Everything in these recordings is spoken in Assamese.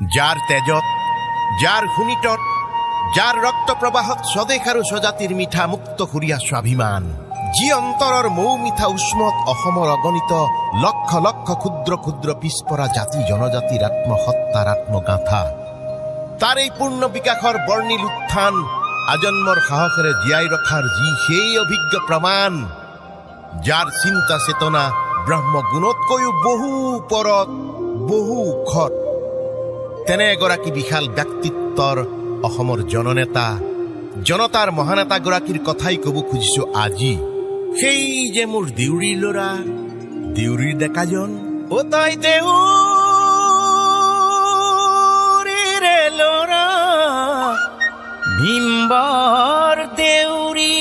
যাৰ তেজত, যাৰ শুনিতত, যাৰ ৰক্ত প্ৰবাহত স্বদেশ আৰু স্বজাতিৰ মিঠা মুক্ত সুৰীয়া স্বাভিমান, যি অন্তৰৰ মৌ মিঠা উষ্মত অসমৰ অগণিত লক্ষ লক্ষ ক্ষুদ্ৰ ক্ষুদ্ৰ পিছপৰা জাতি জনজাতিৰ আত্মসত্তাৰ আত্মগাথা, তাৰ এই পূৰ্ণ বিকাশৰ বৰ্ণিল উত্থান আজন্মৰ সাহসেৰে জীয়াই ৰখাৰ যি সেই অভিজ্ঞ প্ৰমাণ, যাৰ চিন্তা চেতনা ব্ৰহ্মগুণতকৈও বহু ওপৰত, বহু উখত, তেনে এগৰাকী বিশাল ব্যক্তিত্বৰ অসমৰ জননেতা, জনতাৰ মহানেতাগৰাকীৰ কথাই ক'ব খুজিছো আজি। সেই যে মোৰ দেউৰীৰ ল'ৰা, দেউৰীৰ ডেকাজন, অ তাই দেউৰীৰে ল'ৰা, ভীমবৰ দেউৰী।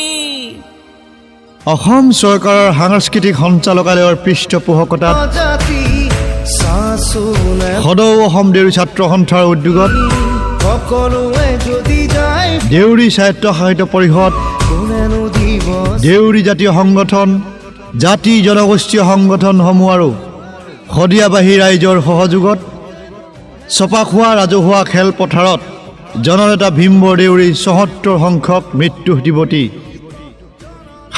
অসম চৰকাৰৰ সাংস্কৃতিক সঞ্চালকালয়ৰ পৃষ্ঠপোষকতাত সদৌ অসম দেউৰী ছাত্ৰ সন্থাৰ উদ্যোগত দেউৰী সাহিত্য সাহিত্য পৰিষদ, দেউৰী জাতীয় সংগঠন, জাতি জনগোষ্ঠীয় সংগঠনসমূহ আৰু শদিয়াবাহী ৰাইজৰ সহযোগত ছপাখোৱা ৰাজহুৱা খেলপথাৰত জননেতা ভীমবৰ দেউৰী ৭৪ সংখ্যক মৃত্যু দিৱসী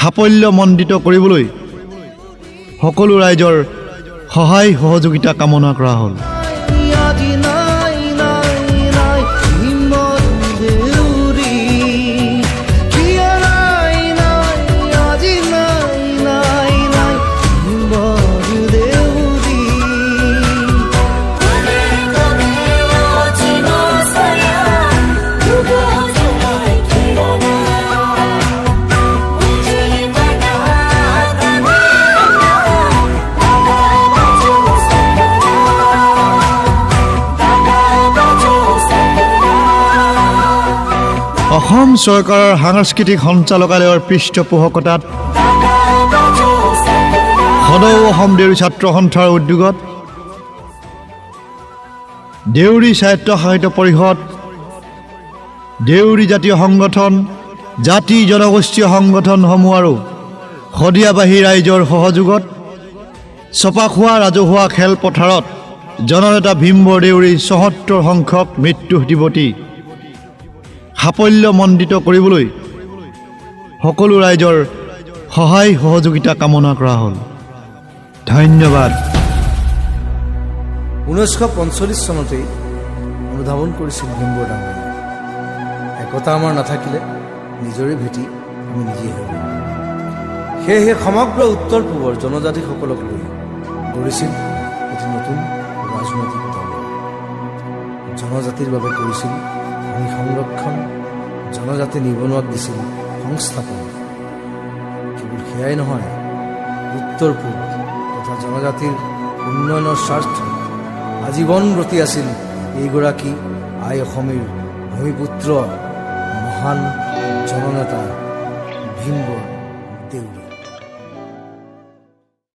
সাফল্যমণ্ডিত কৰিবলৈ সকলো ৰাইজৰ সহায় সহযোগিতা কামনা কৰা হ'ল। অসম চৰকাৰৰ সাংস্কৃতিক সঞ্চালকালয়ৰ পৃষ্ঠপোষকতাত সদৌ অসম দেউৰী ছাত্ৰ সন্থাৰ উদ্যোগত দেউৰী সাহিত্য সাহিত্য পৰিষদ, দেউৰী জাতীয় সংগঠন, জাতি জনগোষ্ঠীয় সংগঠনসমূহ আৰু শদিয়াবাহী ৰাইজৰ সহযোগত ছপাখোৱা ৰাজহুৱা খেলপথাৰত জননেতা ভীমবৰ দেউৰী ৭৪ সংখ্যক মৃত্যু দিৱসী সাফল্যমণ্ডিত কৰিবলৈ সকলো ৰাইজৰ সহায় সহযোগিতা কামনা কৰা হ'ল। ধন্যবাদ। 1945 চনতেই অনুধাৱন কৰিছিল ভীমবৰ ডাঙৰীয়াই, একতা আমাৰ নাথাকিলে নিজৰে ভেটি আমি নিজেই হ'ব। সেয়েহে সমগ্ৰ উত্তৰ পূবৰ জনজাতিসকলক লৈ গঢ়িছিল এটি নতুন ৰাজনৈতিক দল। জনজাতিৰ বাবে কৰিছিল ভূমি সংৰক্ষণ, জনজাতি নিবনুৱাক দিছিল সংস্থাপন। কেৱল সেয়াই নহয়, উত্তৰ পূব তথা জনজাতিৰ উন্নয়নৰ স্বাৰ্থ আজীৱন ব্ৰতী আছিল এইগৰাকী আই অসমীৰ ভূমিপুত্ৰ মহান জননেতা ভীমবৰ দেউৰী।